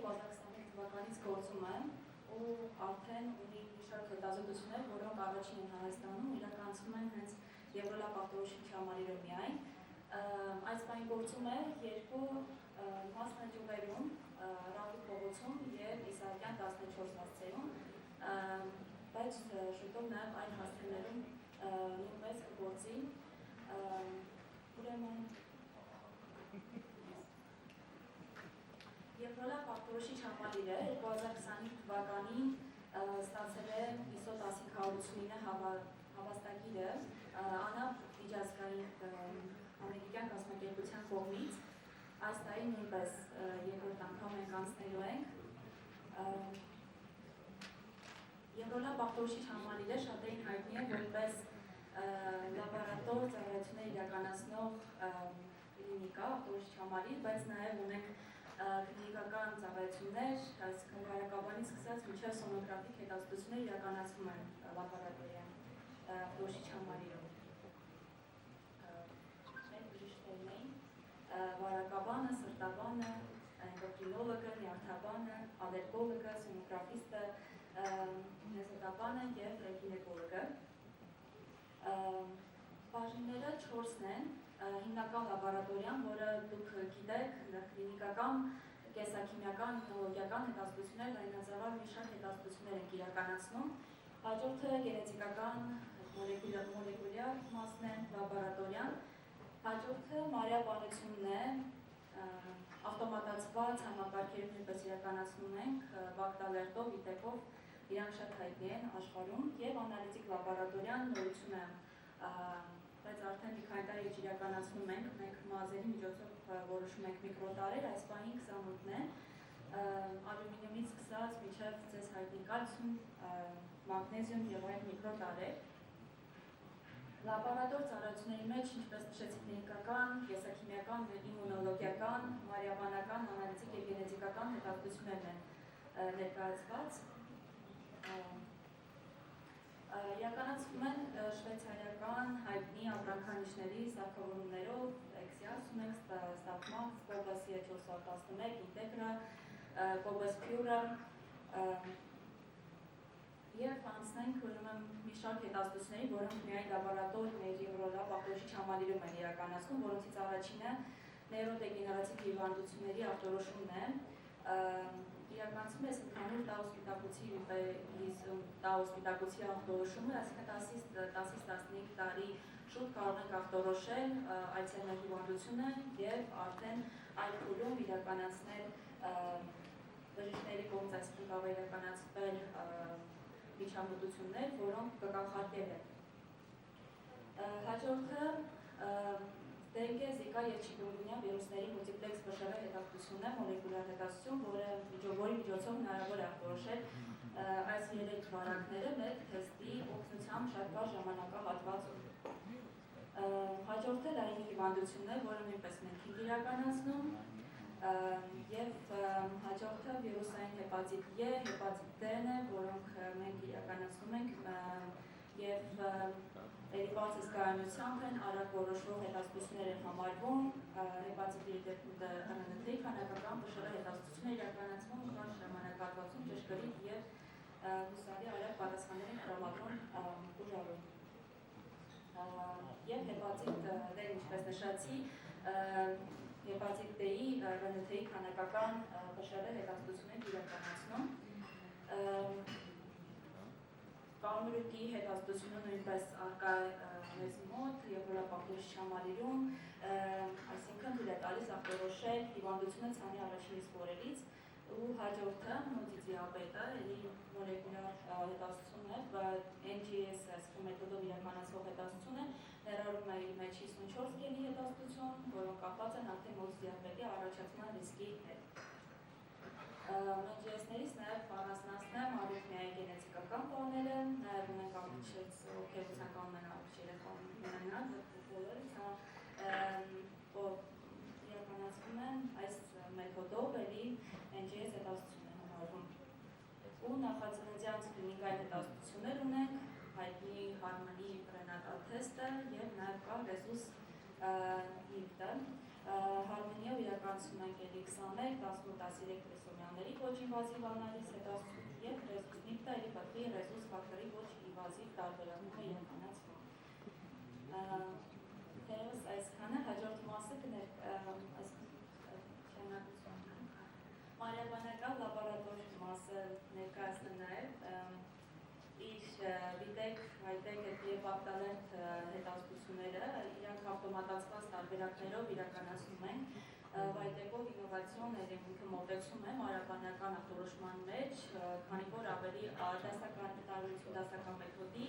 2025 թվականից գործում է ու արդեն ունի մի շարք հետազոտություններ, որոնք առաջին են Հայաստանում իրականացվում են հենց Եվրոլաբ ախտորոշիչ համալիրով միայն։ Այս բանի գործում է երկու մասնաճյուղերում, Ռաֆիկ փողոցում և Իսահակյան 14 հասցեում, բայց շուտով նաև այլ հասցեներում նույնպես կգործի։ Ուրեմն Եվրոլաբ ախտորոշիչ համալիրը 2025 թվականին ստացել է ISO 10589 հավաստագիրը ԱՆԱՊ միջազգային ամերիկյան կազմակերպության կողմից։ Այս տարի նույնպես երկրորդ անգամ մենք անցնելու ենք։ Եվրոլաբ ախտորոշիչ համալիրը շատերին հայտնի է որպես լաբորատոր ծառայություններ իրականացնող կլինիկա, ախտորոշիչ համալիր, բայց նաև ունենք կլինիկական ծառայություններ, այսինքն վարակաբանից սկսած մինչև սոնոգրաֆիկ հետազոտություններ իրականացվում են լաբորատորիայում ախտորոշիչ համալիրով։ Բժիշկներն էին վարակաբանը, սրտաբանը, էնդոկրինոլոգը, նյարդաբանը, ալերգոլոգը, սոնոգրաֆիստը, նեզոտաբանը և գինեկոլոգը։ Բաժինները 4-ն են, հիմնական լաբորատորիան, որը դուք գիտեք, կլինիկական, կենսաքիմիական, տեխնոլոգիական հետազոտություններ, լայնածավալ մի շարք հետազոտություններ են իրականացնում։ Հաջորդը գենետիկական, մոլեկուլյար մասն է, լաբորատորիան։ Հաջորդը մարիաբանությունն է, ավտոմատացված համակարգերով նույնպես իրականացնում ենք, բակտալերտով, վիտեկով, իրանք շատ հայտնի են աշխարհում, և անալիտիկ լաբորատորիան նորություն է, բայց արդեն մի քանի տարի իրականացնում ենք, մենք մազերի միջոցով որոշում ենք միկրոտարեր, այս պահին 28-ն է, ալյումինիումից սկսած մինչև ձեզ հայտնի կալցիում, մագնեզիում և այլ միկրոտարեր։ Լաբորատոր ծառայությունների մեջ, ինչպես նշեցի, կլինիկական, կենսաքիմիական, իմունոլոգիական, մարիաբանական, անալիտիկ և գենետիկական հետազոտություններն են ներկայացված։ Իրականացվում են շվեյցարիական հայտնի ապրանքանիշների սարքավորումներով, էքսիաս ունենք, ստատմակ, Կոբաս 411, ինտեգրա, Կոբաս փյուրը, և անցնենք մի շարք հետազոտությունների, որոնք միայն լաբորատոր մեր Եվրոլաբ ախտորոշիչ համալիրում են իրականացնում, որոնցից առաջինը նեյրոդեգեներատիվ հիվանդությունների ախտորոշումն է, իրականացում է ընդհանուր տաոսպիտակուցի ախտորոշումը, այսինքն 10-15 տարի շուտ կարող ենք ախտորոշել Ալցհեյմերի հիվանդությունը և արդեն այդ փուլում իրականացնել բժիշկների կողմից, այսինքն կարող է իրականացվել միջամտություններ, որոնք կկանխարգելեն։ Հաջորդը դենգե, զիկա և չիկունգունյա վիրուսների մուլտիպլեքս ՊՇՌ հետազոտությունն է, մոլեկուլյար հետազոտություն, որի միջոցով հնարավոր է ախտորոշել այս 3 վարակները մեր թեստի օգնությամբ շատ կարճ ժամանակահատվածում։ Հաջորդը լայնի հիվանդությունն է, որը նույնպես մենք ենք իրականացնում, և հաջորդը վիրուսային հեպատիտ E, հեպատիտ D-ն է, որոնք մենք իրականացնում ենք և էլիպաց զգայունությամբ են, արագ որոշվող հետազոտություններ են համարվում, հեպատիտի դեպքում ՀՆԹ-ի քանակական ՊՇՌ հետազոտություններ իրականացվում կարճ ժամանակահատվածում ճշգրիտ և հուսալի արագ պատասխաններ են տրամադրում ուժառում։ Եվ հեպատիտ D, ինչպես նշեցի, հեպատիտ D-ի ՀՆԹ-ի քանակական ՊՇՌ հետազոտություններ իրականացնում։ Կարմրուկի հետազոտությունը նույնպես առկա է մեզ մոտ, Եվրոլաբ ախտորոշիչ համալիրում, այսինքն թույլ է տալիս ախտորոշել հիվանդությունը ցանի առաջին իսկ օրերից, ու հաջորդը նոդիդիաբետը, մոլեկուլյար հետազոտությունն է, NGS մեթոդով իրականացվող հետազոտություն է, ներառում է իր մեջ 54 գենի հետազոտություն, որոնք կապված են արդեն նոդիդիաբետի առաջացման ռիսկի հետ։ NGS-ներից նաև առանձնացնեմ արիթմիայի գենետիկական պանելը, նաև ունենք ամիջից օգեվության կանոն ամիջ երեխան ունենալ, բոլորից իրականացվում են այս մեթոդով էլի NGS հետազոտություն է համարվում։ Ու նախածննդյան կլինիկայի հետազոտություններ ունենք, հայտնի Harmony պրենատալ թեստը և նաև կա Rhesus HIVD-ը, Հարմոնիով իրականացնում ենք էլի 21-18-13 քրիսոմյանների ոչ ինվազիվ անալիզ հետազոտում և ռեզուս նիպտա էլի պատվի ռեզուս ֆակտորի ոչ ինվազիվ տարբերակում է իրականացվում։ Թերևս այսքանը հաջորդ մասը Մարիաբանական լաբորատոր մասը ներկայացնեմ նաև իր վիտեք, հայտեք և ավտալերտ հետազոտությունները իրանք ավտոմատացված տարբերակներով իրականացնում են վայտեկով ինովացիոն ինքը մոտեցում է մարիաբանական ախտորոշման մեջ, քանի որ ավելի դասական մեթոդի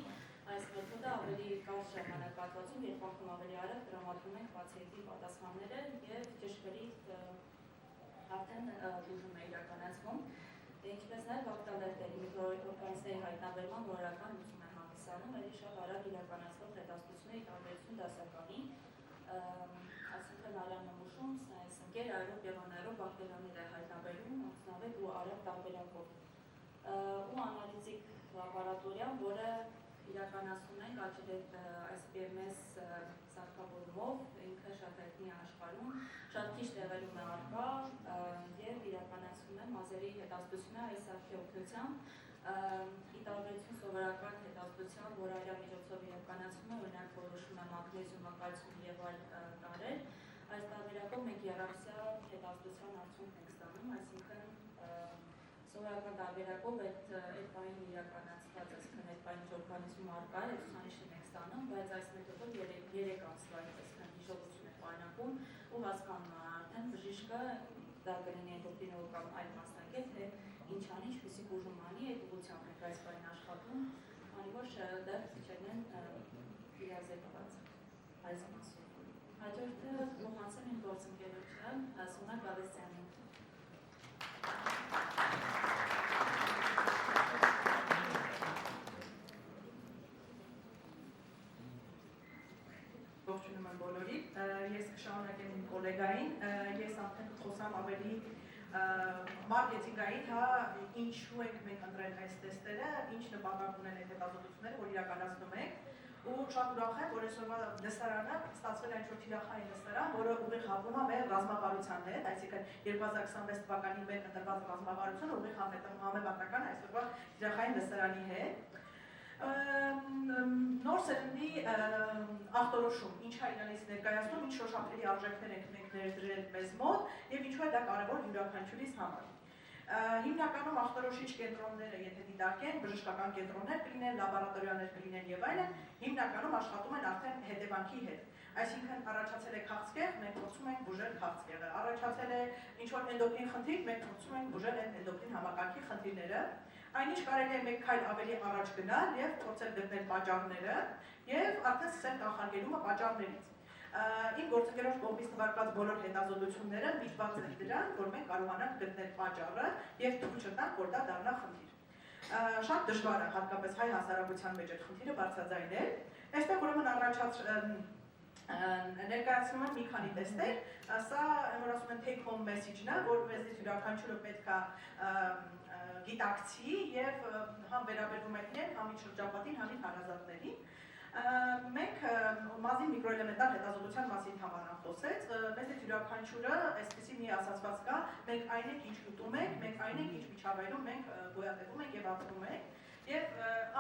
այս մեթոդը ավելի կարճ ժամանակահատվածում երբ անգամ ավելի արագ տրամադրում ենք պացիենտի պատասխանները և ճշգրիտ արդեն բուժում է իրականացվում, ինչպես նաև ավտալերտերի միկրոօրգանիզմների հայտնաբերման որորական լուծում է հանդիսանում, էլի շատ արագ իրականացվող հետազոտությունների տարբերություն դասականի, այսինքն արյուննմուշում, սնկեր, աերոբ և անաերոբ բակտերիաներ է հայտնաբերում ամենավետ ու արագ տարբերակով։ Ու անալիզիկ լաբորատորիան, որը իրականացնում ենք ICP-MS սարքավորումով, ինքը շատ հայտնի է աշխարհում, շատ քիչ տեղերում է առկա և իրականացնում է մազերի հետազոտությունը այս սարքի օգնությամբ, ի տարբերություն սովորական հետազոտության, որ այրամիջոցով իրականացվում է, օրինակ որոշում է մագնեզիումը, կալցիումը և այլ տարրեր, այս տարբերակով մենք եռամսյա հետազոտության արդյունք ենք ստանում, այսինքն սովորական տարբերակով այդ պահին իրականացված, այսինքն այդ պահին օրգանիզմում առկա է, ցուցանիշն ենք ստանում, բայց այս մեթոդով 3 ամսվա այսինքն հիշողություն է պարունակում ու հասկանում է արդեն բժիշկը դա կլինի էնդոկրինոլոգ կամ այլ մասնագետ, թե ինչ անի, ինչպիսի բուժում անի, այդ ուղղությամբ ենք այս պահին աշխատում, քանի որ դեռ քիչերն են իրազեկված այս մասով։ Հաջորդը փոխանցեմ իմ գործընկերոջը Սոնա Գալստյանին։ Ողջունում եմ բոլորին, ես կշարունակեմ իմ կոլեգային, ես արդեն խոսամ ավելի մարքեթինգային, ինչու ենք մենք ընտրել այս տեստերը, ինչ նպատակ ունեն այդ հետազոտությունները, որ իրականացնում ենք, ու շատ ուրախ եմ, որ այսօրվա լսարանը ստացվել է ինչ-որ թիրախային լսարան, որը ուղիղ հապում է մեր ռազմավարության հետ, այսինքն 2026 թվականի մեր ընտրված ռազմավարությունը ուղիղ համեմատական այսօրվա թիրախային լսարանի հետ։ Նոր սերնդի ախտորոշում, ինչ է իրանից ներկայացնում, ինչ շոշափելի արժեքներ ենք մենք ներդրել մեզ մոտ և ինչու է դա կարևոր յուրաքանչյուրիս համար։ Հիմնականում ախտորոշիչ կենտրոնները, եթե դիտարկեն, բժշկական կենտրոններ կլինեն, լաբորատորիաներ կլինեն և այլն, հիմնականում աշխատում են արդեն հետևանքի հետ։ Այսինքն առաջացել է քաղցկեղ, մենք փորձում ենք բուժել քաղցկեղը, առաջացել է ինչ-որ էնդոկրին խնդիր, մենք փորձում ենք բուժել այդ էնդոկրին համակարգի խնդիրները, այնինչ կարելի է մեկ քայլ ավելի առաջ գնալ և փորձել գտնել պատճառները և արդեն սկսել կանխարգելումը պատճառներից։ Իմ գործընկերոջ կողմից նվարկված բոլոր հետազոտությունները միտված են դրան, որ մենք կարողանանք գտնել պատճառը և թույլ չտանք, որ դա դառնա խնդիր։ Շատ դժվար է հատկապես հայ հասարակության մեջ այդ խնդիրը բարձրաձայնել։ Այստեղ ուրեմն ներկայացնում եմ մի քանի տեստեր, սա որ ասում են take home message-ն է, որ մեզնից յուրաքանչյուրը պետք է գիտակցի և համ վերաբերվում է իրեն, համ իր շրջապատին, համ իր հարազատներին։ Մենք մազի միկրոէլեմենտար հետազոտության մասին Թամարան խոսեց, մեզնից յուրաքանչյուրը այսպիսի մի ասացված կա, մենք այն ենք, ինչ ուտում ենք, մենք այն ենք, ինչ միջավայրում մենք գոյատևում ենք և ապրում ենք։ Եվ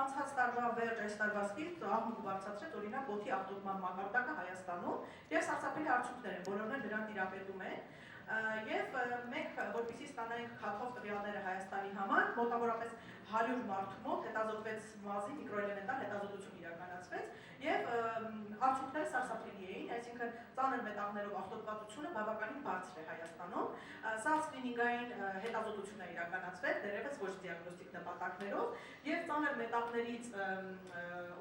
անցած տարվա վերջ այս տարվա սկիզբ աղմուկ բարձրացրեց օրինակ օդի աղտոտման մակարդակը Հայաստանում և սարսափելի արդյունքներ են, բոլորն էլ դրան տիրապետում են։ Եվ մենք, որպեսզի ստանանք քաթով տվյալները Հայաստանի համար, մոտավորապես 100 մարդու մոտ հետազոտվեց մազի միկրոէլեմենտար հետազոտություն իրականացվեց և արդյունքները սարսափելի էին, այսինքն ծանր մետաղներով աղտոտվածությունը բավականին բարձր է Հայաստանում։ Սա սկրինինգային հետազոտություն է իրականացվել, դեռևս ոչ դիագնոստիկ նպատակներով, և ծանր մետաղներից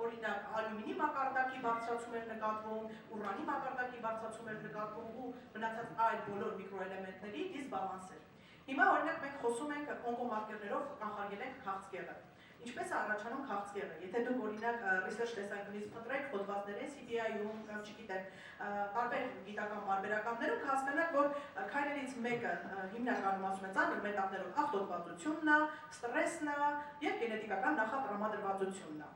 օրինակ ալյումինի մակարդակի բարձրացում էր նկատվում, ուրանի մակարդակի բարձրացում էր նկատվում ու մնացած այլ բոլոր միկրոէլեմենտների դիսբալանս էր։ Հիմա օրինակ մենք խոսում ենք օնկոմարկերներով կանխարգելենք քաղցկեղը։ Ինչպես է առաջանում քաղցկեղը։ Եթե դուք օրինակ research տեսանկյունից փնտրեք հոդվածների CBI-ում կամ չգիտեմ, տարբեր գիտական պարբերականներում կհասկանաք, որ քայլերից մեկը հիմնականում ասում են ծանր մետաղներով աղտոտվածությունն է, ստրեսն է և գենետիկական նախատրամադրվածությունն է։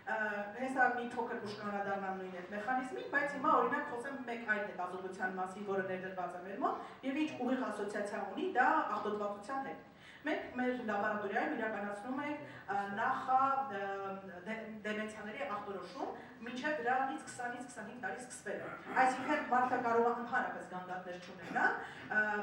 հեսա մի փոքր ուշ կանադառնամ նույն այդ մեխանիզմին, բայց հիմա օրինակ խոսեմ մեկ այլ հետազոտության մասին, որը ներդրված է մեր մոտ, եւ ինչ ուղիղ ասոցիացիա ունի դա աղտոտվածության հետ։ Մենք մեր լաբորատորիայում իրականացնում ենք նախա դեմենցիաների ախտորոշում մինչև դրանից 20-ից 25 տարի սկսվելը։ Այսինքն մարդը կարող է ընդհանրապես գանգատներ չունենա,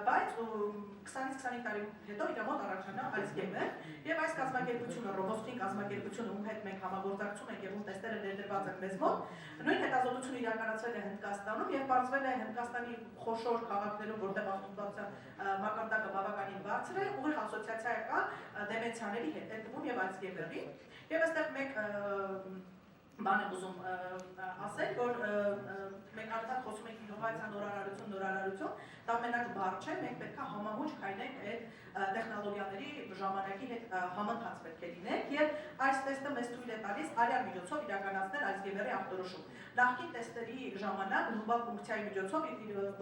բայց 20-ից 25 տարի հետո իր մոտ առաջանա Alzheimer, եւ այս կազմակերպությունը, ռոբոստիկ կազմակերպությունը, ում հետ մենք համագործակցում ենք եւ ում տեստերը ներդրված են մեզ մոտ, նույն հետազոտությունը իրականացվել է Հնդկաստանում եւ բացվել է Հնդկաստանի խոշոր քաղաքներում, որտեղ աղտոտվածության մակարդակը բավականին բարձր է, ուղիղ ասոցիացիա կա դեմենցիաների հետ, այդ թվում եւ Alzheimer-ի, եւ այստեղ մեկ բան եմ ուզում ասել, որ մենք արդեն խոսում ենք ինովացիա, նորարարություն, դա մենակ բառ չէ, մենք պետք է համահունչ քայլենք այդ տեխնոլոգիաների ժամանակի հետ համընթաց պետք է լինենք եւ այս տեստը մեզ թույլ է տալիս արյան միջոցով իրականացնել Alzheimer-ի ախտորոշում։ Նախկին տեստերի ժամանակ լումբալ ֆունկցիայի միջոցով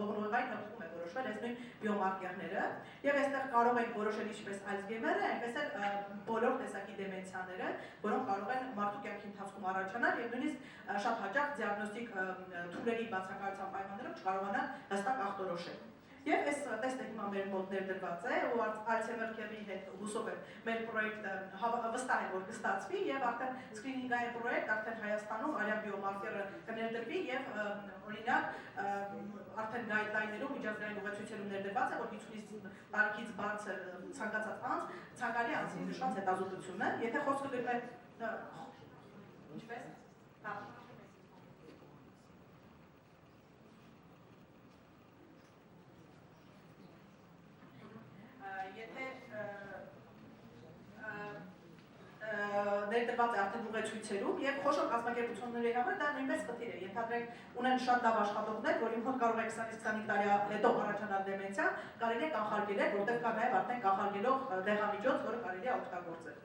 ողնուղեղային հղկում է որոշվել այս նույն բիոմարկերները եւ այստեղ կարող ենք որոշել ինչպես Alzheimer-ը, այնպես էլ բոլոր տեսակի դեմենցիաները, որոնք կարող են մարդու կյանքի ընթացքում առաջանալ եւ նույնիսկ շատ հաճախ դիագնոստիկ թուրերի բացակայության պայմաններում չկարողանան հստակ ախտորոշել։ Եվ այս տեստը հիմա մեր մոտ ներդրված է, ու Alzheimer քեռի հետ հուսով եմ մեր պրոյեկտը վստահ է, որ կստացվի եւ արդեն սկրինինգային պրոյեկտ արդեն Հայաստանում արյան բիոմարկերը կներդրվի եւ օրինակ արդեն գայդլայներում միջազգային ուղեցույցերում ներդրված է, որ 50-ից տարիքից բարձր ցանկացած անձ ցանկալի անձի նշված հետազոտություն է, եթե խոսքը գտնե ինչպես եթե ներդրված է արդեն ուղեցույցերում եւ խոշոր կազմակերպությունների համար դա նույնպես խնդիր է։ Ենթադրենք ունեն շատ լավ աշխատողներ, որ իմ մոտ կարող է 20-ից 25 տարի հետո առաջանալ դեմենցիա, կարելի է կանխարգելել, որտեղ կա նաեւ արդեն կանխարգելող դեղամիջոց, որը կարելի է օգտագործել։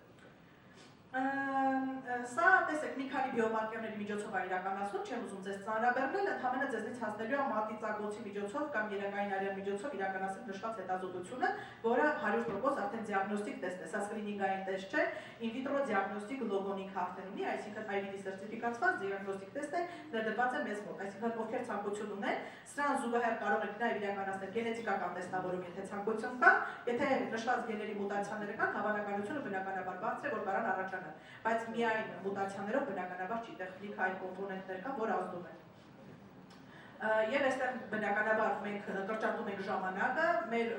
Սա տեսեք մի քանի բիոմարկերների միջոցով է իրականացնում, չեմ ուզում ձեզ ծանրաբեռնել, ընդհանրապես ձեզնից հասնելու է մատիծագործի միջոցով կամ երակային արյան միջոցով իրականացնել նշված հետազոտությունը, որը 100% արդեն դիագնոստիկ տեստ է, սա սկրինինգային տեստ չէ, in vitro դիագնոստիկ լոգոնիկ հաղթեր ունի, այսինքն IVD սերտիֆիկացված դիագնոստիկ տեստ է, ներդրված է մեզ մոտ, այսինքն ովքեր ցանկություն ունեն, սրան զուգահեռ կարող եք նաև իրականացնել գենետիկական տեստավորում, եթե ցանկություն կա, եթե նշված գեների մուտացիաներ կան, հավանականությունը բնականաբար բարձր է, որ կարան առաջանալ, բայց միայն մուտացիաներով բնականաբար չի, տեղ լիք այլ կոմպոնենտներ կան, որ ազդում են։ Եվ այստեղ բնականաբար մենք կրճատում ենք ժամանակը, մեր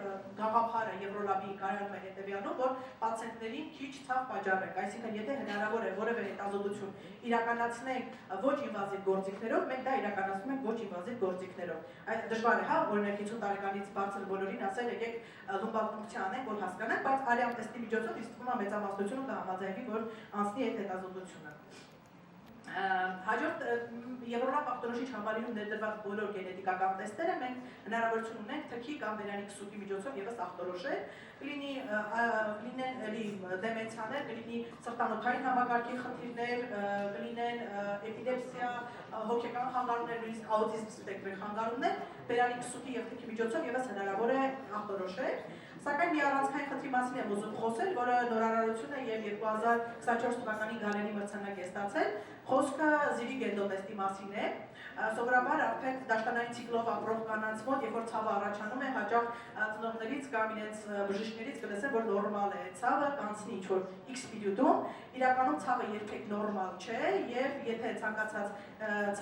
գաղափարը Եվրոլաբի կայանում է հետևյալում, որ պացիենտներին քիչ ցավ պատճառենք, այսինքն եթե հնարավոր է որևէ հետազոտություն իրականացնենք ոչ ինվազիվ գործիքներով, մենք դա իրականացնում ենք ոչ ինվազիվ գործիքներով։ Այդ դժվար է, հա, օրինակ 50 տարեկանից բարձր բոլորին ասել եկեք լումբալ ֆունկցիա անենք, որ հասկանանք, բայց արյան տեստի միջոցով ինձ թվում է մեծամասնությունը կհամաձայնվի, որ անցնի այդ հետազոտությունը։ Հաջորդ Եվրոլաբ ախտորոշիչ համալիրում ներդրված բոլոր գենետիկական տեստերը մենք հնարավորություն ունենք թքի կամ վերանի քսուկի միջոցով եւս ախտորոշել, կլինեն դեմենցիաներ, կլինի սրտանոթային համակարգի խնդիրներ, կլինեն էպիլեպսիա, հոգեկան խանգարումներ, նույնիսկ աուտիզմ սպեկտրի խանգարումներ, վերանի քսուկի եւ թքի միջոցով եւս հնարավոր է ախտորոշել։ Սակայն մի առանցքային խնդրի մասին եմ ուզում խոսել, որը նորարարություն է եւ 2024 թվականի Գալենի մրցանակ է ստացել։ Խոսքը զիրիկ էնդոտեստի մասին է։ Սովորաբար արդեն դաշտանային ցիկլով ապրող կանանց մոտ, երբ որ ցավը առաջանում է, հաճախ ծնողներից կամ իրենց բժիշկներից կլսեն, որ նորմալ է ցավը, կանցնի ինչ-որ X պերիոդում, իրականում ցավը երբեք նորմալ չէ եւ եթե ցանկացած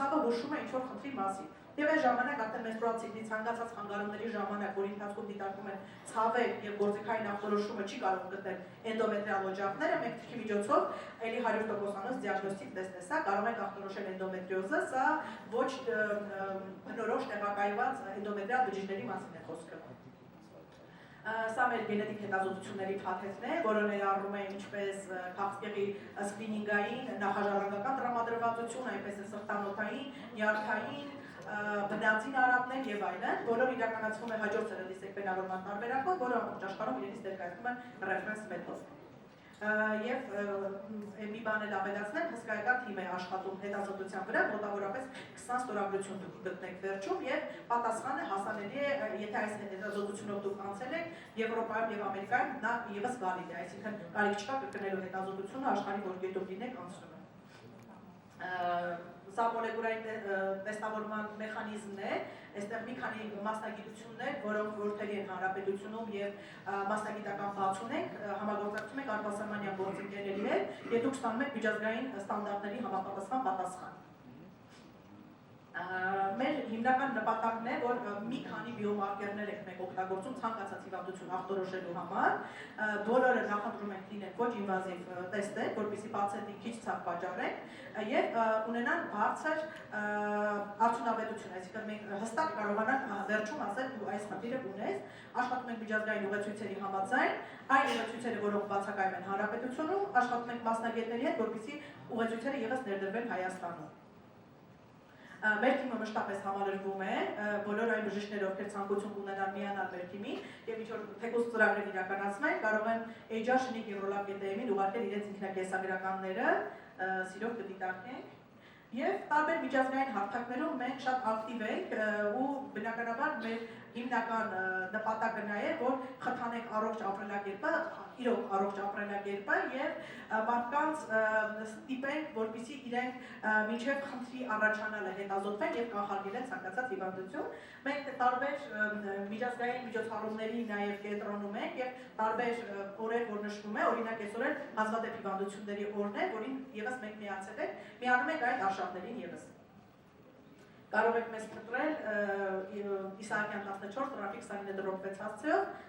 ցավը հուշում է ինչ-որ խնդրի մասին։ Եվ այս ժամանակ արդեն մենստրուալ ցիկլի ցանկացած խանգարումների ժամանակ, որի ընթացքում դիտարկում են ցավեր եւ գործիքային ախտորոշումը չի կարող գտնել էնդոմետրիալ օջախները, մենք թքի միջոցով էլի 100%-անոց դիագնոստիկ տեստ է սա, կարող ենք ախտորոշել էնդոմետրիոզը, սա ոչ բնորոշ տեղակայված էնդոմետրիալ բջիջների մասին է խոսքը։ Սա մեր գենետիկ հետազոտությունների փաթեթն է, որը ներառում է ինչպես քաղցկեղի սկրինինգային, նախաժառանգական տրամադրվածություն, այնպես էլ սրտանոթային, նյարդային, բնածին արաբներ եւ այլն, որը իրականացվում է հաջորդ սերնդի սեկվենավորման տարբերակով, որը ամբողջ աշխարհում իրենից ներկայացնում են ռեֆերենս մեթոդ։ Եվ մի բան էլ ավելացնեմ, հսկայական թիմ է աշխատում հետազոտության վրա, մոտավորապես 20 ստորագրություն դուք գտնեք վերջում եւ պատասխանը հասանելի է, եթե այս հետազոտությունով դուք անցել եք Եվրոպայում եւ Ամերիկայում, նա եւս վալիդ է, այսինքն կարիք չկա կրկնելու հետազոտությունը աշխարհի որ գետով լինեք անցնում է։ Սա մոլեկուլային տեստավորման մեխանիզմն է, այստեղ մի քանի մասնագիտություններ, որոնք որդերի են հանրապետությունում եւ մասնագիտական բաց ունենք, համագործակցում ենք արտասահմանյան գործընկերների հետ եւ դուք ստանում եք միջազգային ստանդարտների համապատասխան պատասխան։ Մեր հիմնական նպատակն է, որ մի քանի բիոմարկերներ ենք մենք օգտագործում ցանկացած հիվանդություն ախտորոշելու համար, բոլորը նախընտրում ենք լինեն ոչ ինվազիվ տեստեր, որպեսզի պացիենտին քիչ ցավ պատճառենք եւ ունենան բարձր արդյունավետություն, այսինքն մենք հստակ կարողանանք վերջում ասել դու այս խնդիրը ունես, աշխատում ենք միջազգային ուղեցույցերի համաձայն, այն ուղեցույցերը, որոնք բացակայում են հանրապետությունում, աշխատում ենք մասնագետների հետ, որպեսզի ուղեցույցերը եւս ներդրվեն Հայաստանում։ Մեր թիմը մշտապես համալրվում է բոլոր այն բժիշկները, ովքեր ցանկություն կունենան միանալ մեր թիմին եւ ինչ որ թեկուզ ծրագրեր իրականացնել, կարող են HR շնիկ Եվրոլաբ GTM-ին ուղարկել իրենց ինքնակենսագրականները, սիրով կդիտարկենք։ Եվ տարբեր միջազգային հարթակներում մենք շատ ակտիվ ենք ու բնականաբար մեր հիմնական նպատակը նա է, որ խթանենք առողջ ապրելակերպը, իրոք առողջ ապրելակերպը եւ մարդկանց ստիպենք, որպեսզի իրենք մինչեւ խնդրի առաջանալը հետազոտվեն եւ կանխարգելեն ցանկացած հիվանդություն։ Մենք տարբեր միջազգային միջոցառումների նաեւ կենտրոնում ենք եւ տարբեր օրեր, որ նշվում է, օրինակ այսօր հազվադեպ հիվանդությունների օրն է, որին եւս մենք միացել ենք, միանում ենք այդ արշավներին եւս։ Կարող եք մեզ փնտրել Իսահակյան 14 տրաֆիկ 29 դրոպ 6 հասցեով